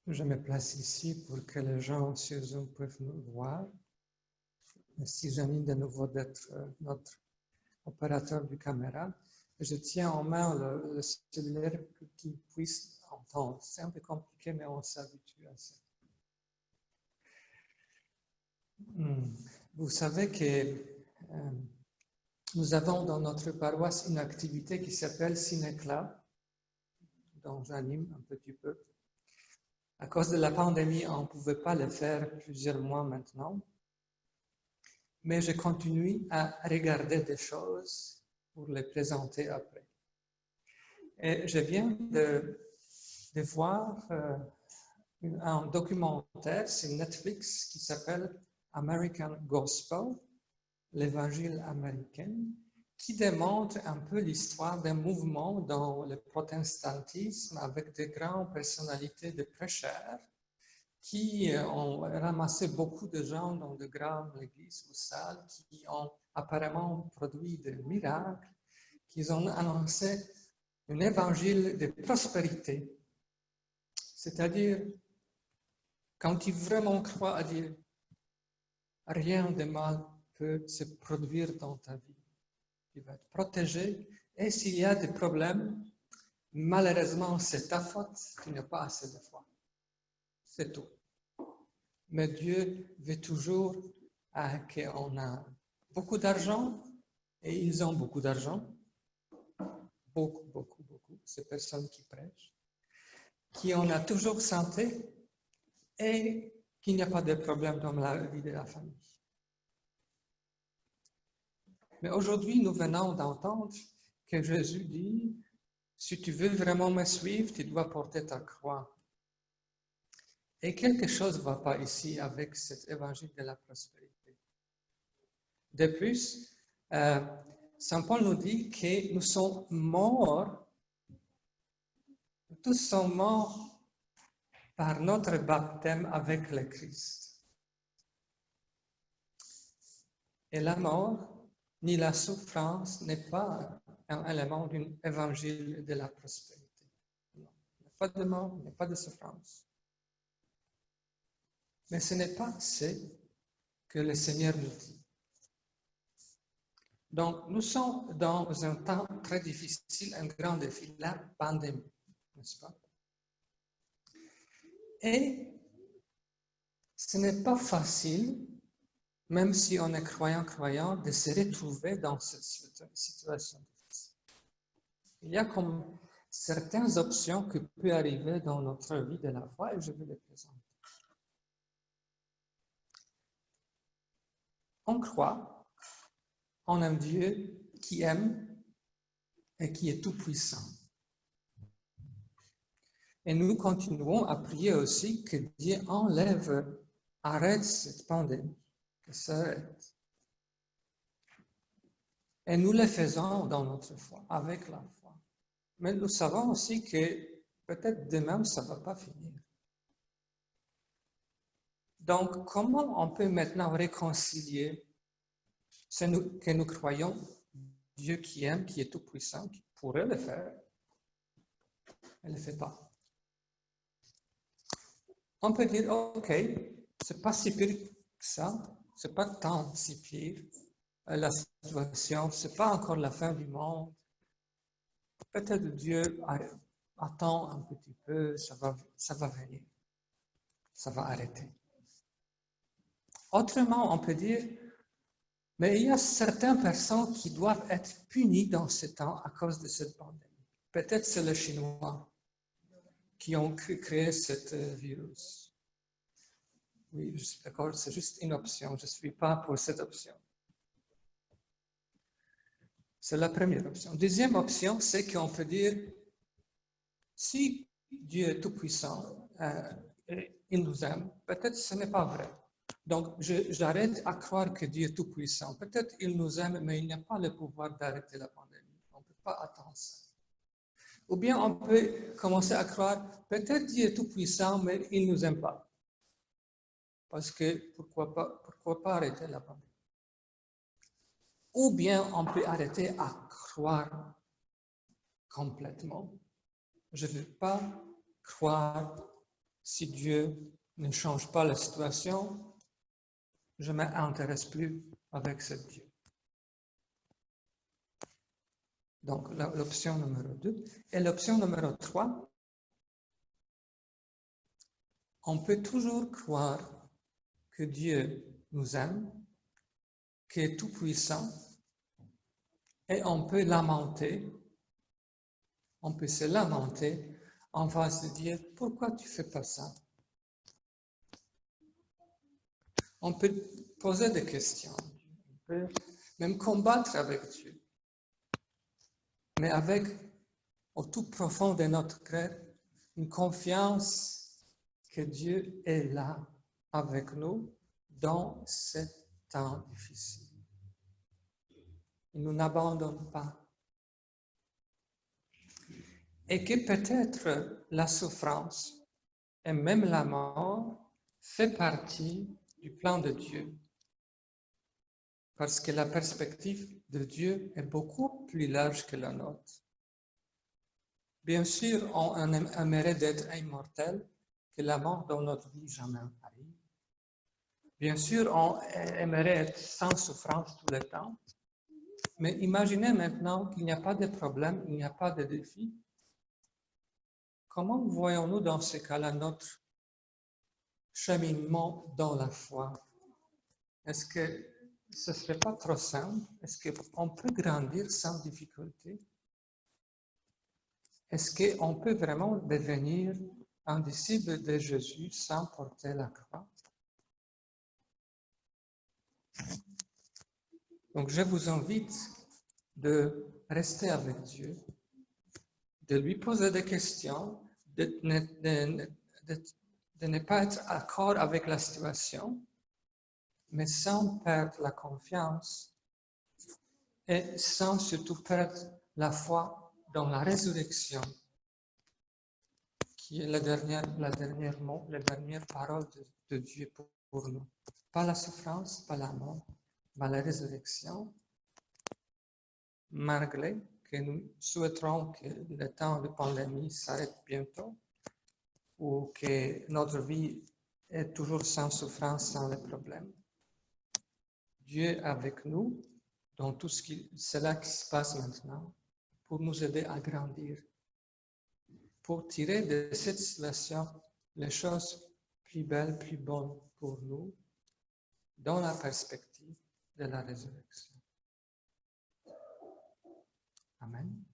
Je me place ici pour que les gens sur Zoom puissent nous voir. Merci Janine de nouveau d'être notre opérateur de caméra. Je tiens en main le cellulaire pour qu'ils puissent entendre. C'est un peu compliqué, mais on s'habitue à ça. Vous savez que nous avons dans notre paroisse une activité qui s'appelle Cinéclat, dont j'anime un petit peu. À cause de la pandémie, on ne pouvait pas le faire plusieurs mois maintenant. Mais je continue à regarder des choses pour les présenter après. Et je viens de voir un documentaire sur Netflix qui s'appelle American Gospel, l'évangile américain, qui démontre un peu l'histoire d'un mouvement dans le protestantisme avec de grandes personnalités de prêcheurs qui ont ramassé beaucoup de gens dans de grandes églises ou salles, qui ont apparemment produit des miracles, qui ont annoncé un évangile de prospérité. C'est-à-dire, quand tu vraiment crois à Dieu, rien de mal peut se produire dans ta vie. Tu vas être protégé, et s'il y a des problèmes, malheureusement, c'est ta faute, tu n'as pas assez de foi. C'est tout. Mais Dieu veut toujours qu'on a beaucoup d'argent, et ils ont beaucoup d'argent, beaucoup, ces personnes qui prêchent, qu'on a toujours santé et qu'il n'y a pas de problème dans la vie de la famille. Mais aujourd'hui, nous venons d'entendre que Jésus dit, si tu veux vraiment me suivre, tu dois porter ta croix. Et quelque chose ne va pas ici avec cet évangile de la prospérité. De plus, Saint Paul nous dit que nous sommes morts, tous sommes morts par notre baptême avec le Christ. Et la mort, ni la souffrance n'est pas un élément d'un évangile de la prospérité. Non. Il n'y a pas de mort, il n'y a pas de souffrance. Mais ce n'est pas ce que le Seigneur nous dit. Donc, nous sommes dans un temps très difficile, un grand défi, la pandémie, n'est-ce pas? Et ce n'est pas facile, même si on est croyant, de se retrouver dans cette situation difficile. Il y a comme certaines options qui peuvent arriver dans notre vie de la foi et je vais les présenter. On croit en un Dieu qui aime et qui est tout-puissant. Et nous continuons à prier aussi que Dieu arrête cette pandémie, que ça arrête. Et nous le faisons dans notre foi, avec la foi. Mais nous savons aussi que peut-être demain, ça ne va pas finir. Donc, comment on peut maintenant réconcilier que nous croyons Dieu qui aime, qui est tout-puissant, qui pourrait le faire, elle ne le fait pas. On peut dire, ok, c'est pas si pire que ça, c'est pas tant si pire, la situation, c'est pas encore la fin du monde. Peut-être Dieu attend un petit peu, ça va venir, ça va arrêter. Autrement, on peut dire, mais il y a certaines personnes qui doivent être punies dans ce temps à cause de cette pandémie. Peut-être c'est les Chinois qui ont créé ce virus. Oui, je suis d'accord, c'est juste une option. Je ne suis pas pour cette option. C'est la première option. Deuxième option, c'est qu'on peut dire, si Dieu est tout-puissant, il nous aime, peut-être ce n'est pas vrai. Donc, j'arrête à croire que Dieu est tout-puissant. Peut-être il nous aime, mais il n'a pas le pouvoir d'arrêter la pandémie. On ne peut pas attendre ça. Ou bien on peut commencer à croire, peut-être Dieu est tout-puissant, mais il ne nous aime pas. Parce que pourquoi pas arrêter la pandémie? Ou bien on peut arrêter à croire complètement. Je ne veux pas croire si Dieu ne change pas la situation, je ne m'intéresse plus avec ce Dieu. Donc, l'option numéro 2. Et l'option numéro 3, on peut toujours croire que Dieu nous aime, qu'il est tout-puissant, et on peut se lamenter en face de Dieu, pourquoi tu ne fais pas ça? On peut poser des questions, on peut même combattre avec Dieu, mais avec, au tout profond de notre cœur, une confiance que Dieu est là avec nous dans ce temps difficile. Il ne nous abandonne pas. Et que peut-être la souffrance et même la mort fait partie du plan de Dieu. Parce que la perspective de Dieu est beaucoup plus large que la nôtre. Bien sûr, on aimerait d'être immortel, que la mort dans notre vie jamais arrive. Bien sûr, on aimerait être sans souffrance tout le temps. Mais imaginez maintenant qu'il n'y a pas de problème, il n'y a pas de défi. Comment voyons-nous dans ce cas-là notre cheminement dans la foi? Est-ce que ce ne serait pas trop simple? Est-ce qu'on peut grandir sans difficulté? Est-ce qu'on peut vraiment devenir un disciple de Jésus sans porter la croix? Donc, je vous invite de rester avec Dieu, de lui poser des questions, de ne pas être d'accord avec la situation, mais sans perdre la confiance et sans surtout perdre la foi dans la résurrection, qui est la dernière parole de Dieu pour nous. Pas la souffrance, pas la mort, mais la résurrection, malgré que nous souhaiterons que le temps de pandémie s'arrête bientôt, ou que notre vie est toujours sans souffrance, sans les problèmes. Dieu est avec nous dans tout cela qui se passe maintenant, pour nous aider à grandir, pour tirer de cette situation les choses plus belles, plus bonnes pour nous, dans la perspective de la résurrection. Amen.